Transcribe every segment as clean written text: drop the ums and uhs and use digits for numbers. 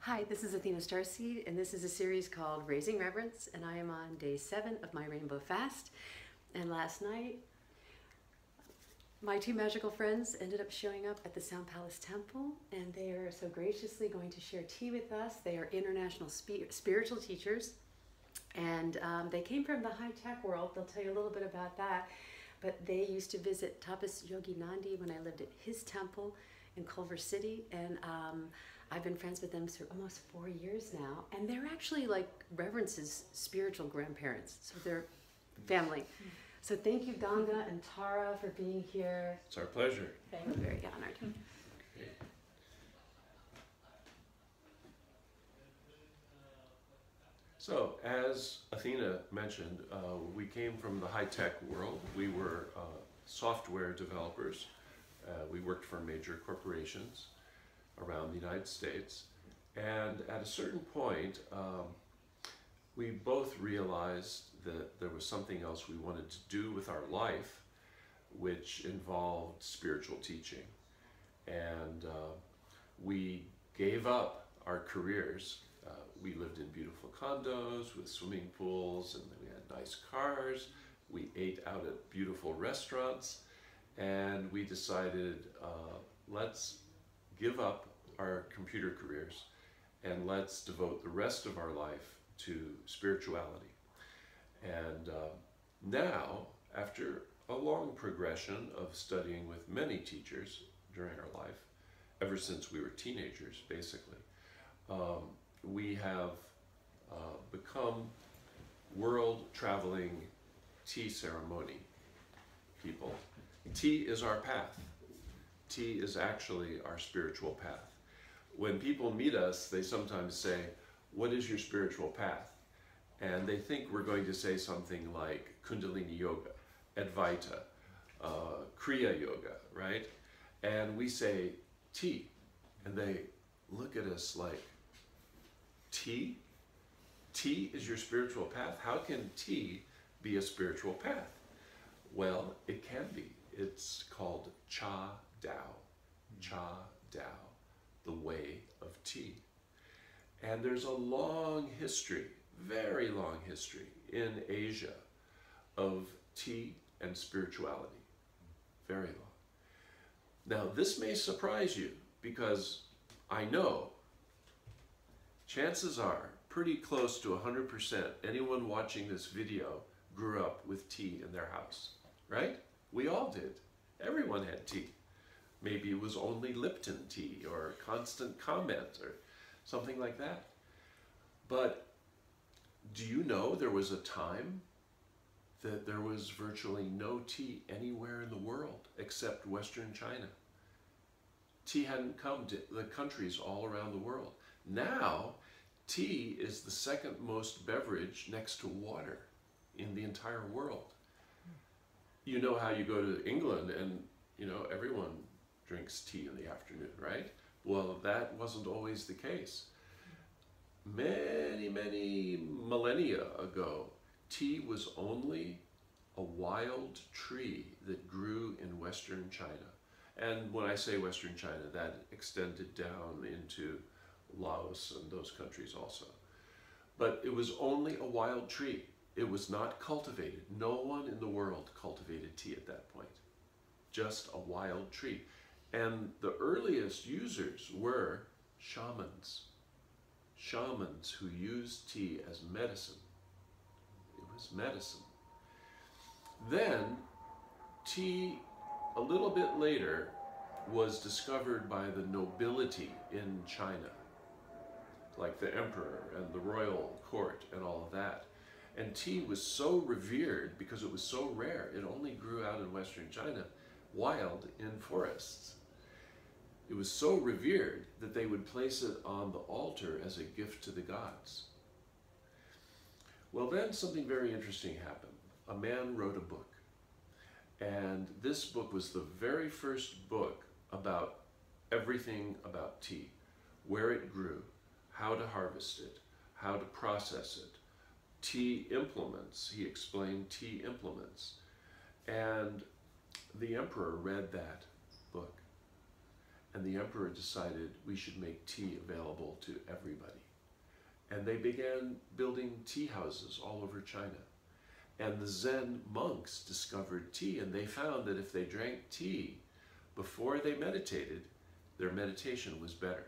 Hi, this is Athena Starseed, and this is a series called Raising Reverence, and I am on day 7 of my Rainbow Fast. And last night, my two magical friends ended up showing up at the Sound Palace Temple, and they are so graciously going to share tea with us. They are international spiritual teachers, and they came from the high-tech world. They'll tell you a little bit about that, but they used to visit Tapas Yogi Nandi when I lived at his temple in Culver City, and I've been friends with them for almost 4 years now, and they're actually like Reverence's spiritual grandparents, so they're family. So thank you, Ganga and Tara, for being here. It's our pleasure. I'm very honored. So, as Athena mentioned, we came from the high-tech world. We were software developers. We worked for major corporations around the United States. And at a certain point, we both realized that there was something else we wanted to do with our life, which involved spiritual teaching. And we gave up our careers. We lived in beautiful condos with swimming pools, and we had nice cars. We ate out at beautiful restaurants, and we decided, let's give up our computer careers and let's devote the rest of our life to spirituality. And now, after a long progression of studying with many teachers during our life, ever since we were teenagers, basically, we have become world-traveling tea ceremony people. Tea is our path. Tea is actually our spiritual path. When people meet us, they sometimes say, "What is your spiritual path?" And they think we're going to say something like Kundalini Yoga, Advaita, Kriya Yoga, right? And we say, tea. And they look at us like, tea? Tea is your spiritual path? How can tea be a spiritual path? Well, it can be. It's called Cha Dao. Cha Dao, the way of tea. And there's a long history, very long history in Asia of tea and spirituality. Very long. Now, this may surprise you because I know chances are pretty close to 100% anyone watching this video grew up with tea in their house, right? We all did. Everyone had tea. Maybe it was only Lipton tea or Constant Comment or something like that. But do you know there was a time that there was virtually no tea anywhere in the world except Western China? Tea hadn't come to the countries all around the world. Now, tea is the second most beverage next to water in the entire world. You know how you go to England and, you know, everyone drinks tea in the afternoon, right? Well, that wasn't always the case. Many, many millennia ago, tea was only a wild tree that grew in Western China. And when I say Western China, that extended down into Laos and those countries also. But it was only a wild tree. It was not cultivated. No one in the world cultivated tea at that point. Just a wild tree. And the earliest users were shamans. Shamans who used tea as medicine. It was medicine. Then, tea, a little bit later, was discovered by the nobility in China, like the emperor and the royal court and all of that. And tea was so revered because it was so rare. It only grew out in Western China, wild in forests. It was so revered that they would place it on the altar as a gift to the gods. Well, then something very interesting happened. A man wrote a book. And this book was the very first book about everything about tea. Where it grew, how to harvest it, how to process it. Tea implements. He explained tea implements. And the emperor read that book. and the emperor decided we should make tea available to everybody. And they began building tea houses all over China. And the Zen monks discovered tea, and they found that if they drank tea before they meditated, their meditation was better.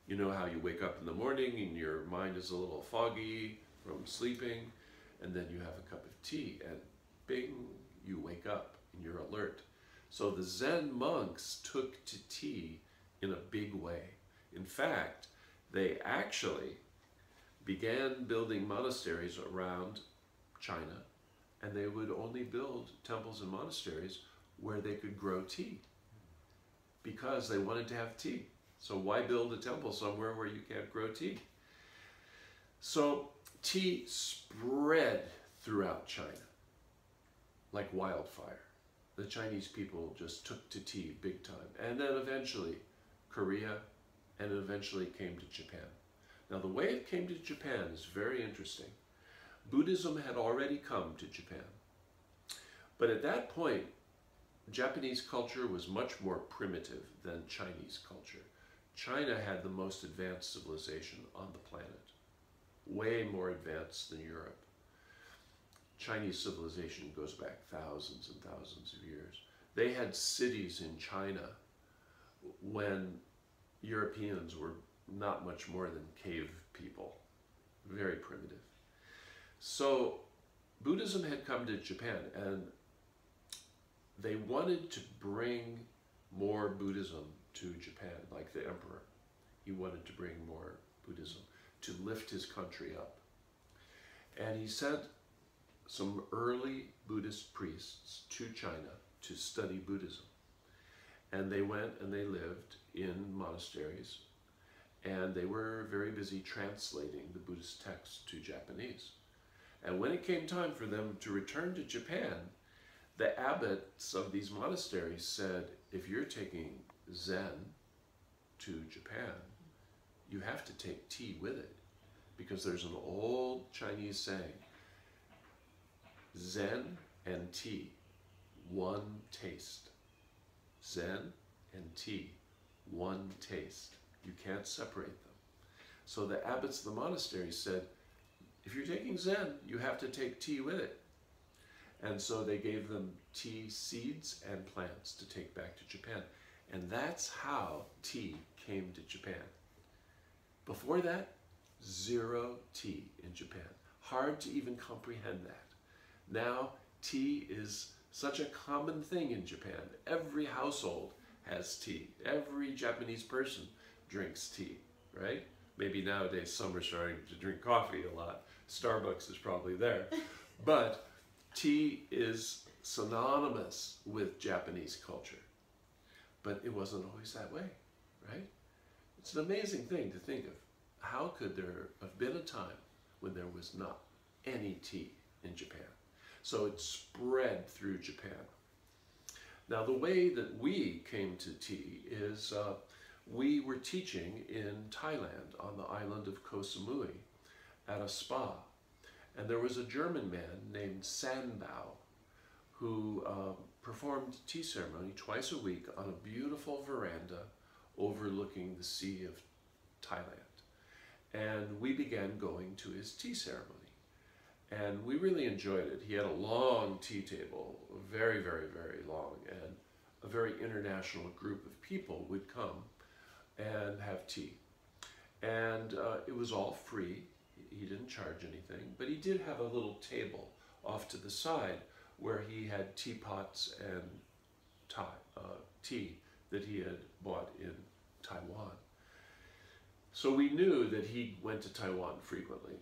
You know how you wake up in the morning and your mind is a little foggy from sleeping, and then you have a cup of tea, and bing, you wake up and you're alert. So the Zen monks took to tea in a big way. In fact, they actually began building monasteries around China, and they would only build temples and monasteries where they could grow tea, because they wanted to have tea. So why build a temple somewhere where you can't grow tea? So tea spread throughout China like wildfire. The Chinese people just took to tea big time. And then eventually Korea, and it eventually came to Japan. Now the way it came to Japan is very interesting. Buddhism had already come to Japan. But at that point, Japanese culture was much more primitive than Chinese culture. China had the most advanced civilization on the planet, way more advanced than Europe. Chinese civilization goes back thousands and thousands of years. They had cities in China when Europeans were not much more than cave people, very primitive. So Buddhism had come to Japan, and they wanted to bring more Buddhism to Japan, like the emperor. He wanted to bring more Buddhism to lift his country up. And he sent some early Buddhist priests to China to study Buddhism. And they went and they lived in monasteries, and they were very busy translating the Buddhist texts to Japanese. And when it came time for them to return to Japan, the abbots of these monasteries said, if you're taking Zen to Japan, you have to take tea with it, because there's an old Chinese saying, Zen and tea, one taste. Zen and tea, one taste. You can't separate them. So the abbots of the monastery said, if you're taking Zen, you have to take tea with it. And so they gave them tea seeds and plants to take back to Japan. And that's how tea came to Japan. Before that, zero tea in Japan. Hard to even comprehend that. Now, tea is such a common thing in Japan. Every household has tea. Every Japanese person drinks tea, right? Maybe nowadays some are starting to drink coffee a lot. Starbucks is probably there. But tea is synonymous with Japanese culture. But it wasn't always that way, right? It's an amazing thing to think of. How could there have been a time when there was not any tea in Japan? So it spread through Japan. Now the way that we came to tea is we were teaching in Thailand on the island of Koh Samui at a spa. And there was a German man named Sanbao who performed tea ceremony twice a week on a beautiful veranda overlooking the Sea of Thailand. And we began going to his tea ceremony. And we really enjoyed it. He had a long tea table, very, very, very long, and a very international group of people would come and have tea. And it was all free. He didn't charge anything, but he did have a little table off to the side where he had teapots and tea that he had bought in Taiwan. So we knew that he went to Taiwan frequently,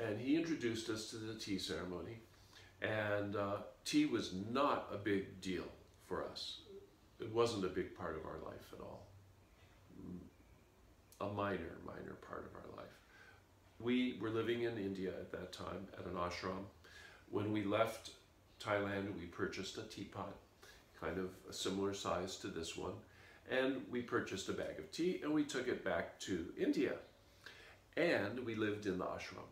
and he introduced us to the tea ceremony, and tea was not a big deal for us. It wasn't a big part of our life at all. A minor part of our life. We were living in India at that time at an ashram. When we left Thailand, we purchased a teapot, kind of a similar size to this one, and we purchased a bag of tea and we took it back to India. And we lived in the ashram.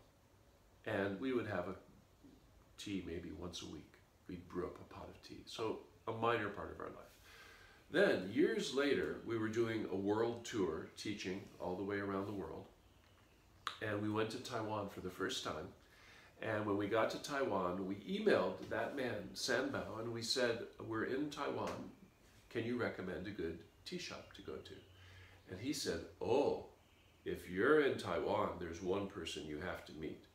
And we would have a tea maybe once a week. We'd brew up a pot of tea. So a minor part of our life. Then, years later, we were doing a world tour, teaching all the way around the world. And we went to Taiwan for the first time. And when we got to Taiwan, we emailed that man, Sanbao, and we said, we're in Taiwan. Can you recommend a good tea shop to go to? And he said, oh, if you're in Taiwan, there's one person you have to meet.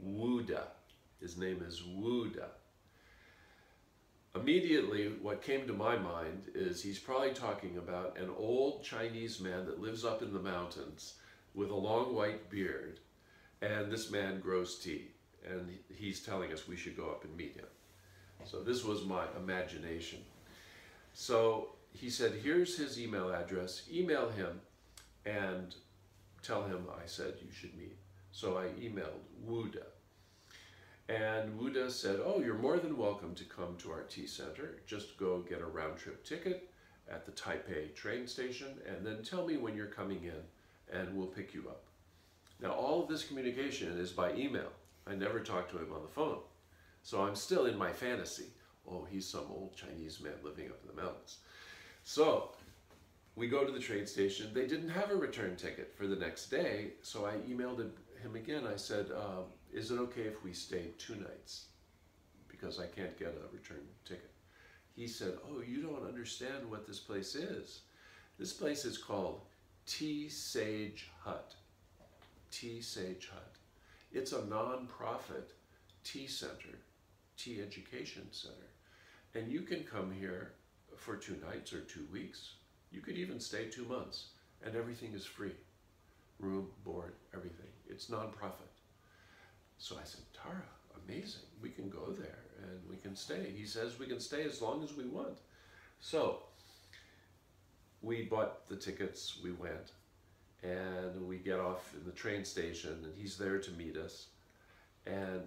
Wuda. His name is Wuda. Immediately, what came to my mind is he's probably talking about an old Chinese man that lives up in the mountains with a long white beard, and this man grows tea, and he's telling us we should go up and meet him. So this was my imagination. So he said, here's his email address, email him and tell him I said you should meet. So I emailed Wuda. And Wuda said, oh, you're more than welcome to come to our tea center. Just go get a round-trip ticket at the Taipei train station, and then tell me when you're coming in, and we'll pick you up. Now, all of this communication is by email. I never talked to him on the phone. So I'm still in my fantasy. Oh, he's some old Chinese man living up in the mountains. So we go to the train station. They didn't have a return ticket for the next day, so I emailed him again. I said, is it okay if we stay 2 nights? Because I can't get a return ticket. He said, oh, you don't understand what this place is. This place is called Tea Sage Hut. Tea Sage Hut. It's a non-profit tea center, tea education center. And you can come here for 2 nights or 2 weeks. You could even stay 2 months, and everything is free. Room, board, everything. It's non-profit. So I said, Tara, amazing. We can go there and we can stay. He says we can stay as long as we want. So we bought the tickets, we went, and we get off in the train station, and he's there to meet us. And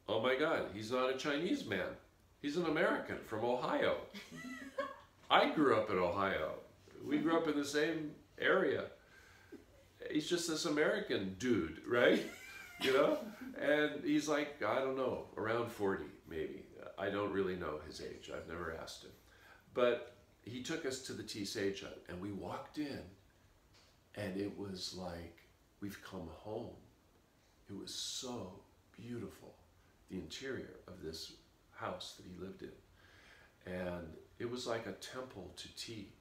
oh my God, he's not a Chinese man. He's an American from Ohio. I grew up in Ohio. We grew up in the same area. He's just this American dude, right? You know? And he's like, I don't know, around 40 maybe. I don't really know his age. I've never asked him. But he took us to the Tea Sage Hut, and we walked in, and it was like we've come home. It was so beautiful, the interior of this house that he lived in. And it was like a temple to tea,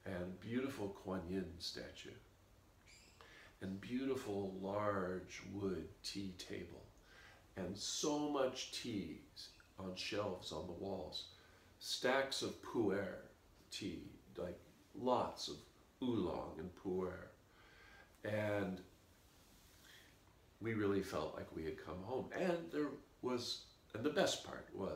and beautiful Kuan Yin statue, and beautiful large wood tea table, and so much tea on shelves on the walls, stacks of pu'er tea, like lots of oolong and pu'er. And we really felt like we had come home. And the best part was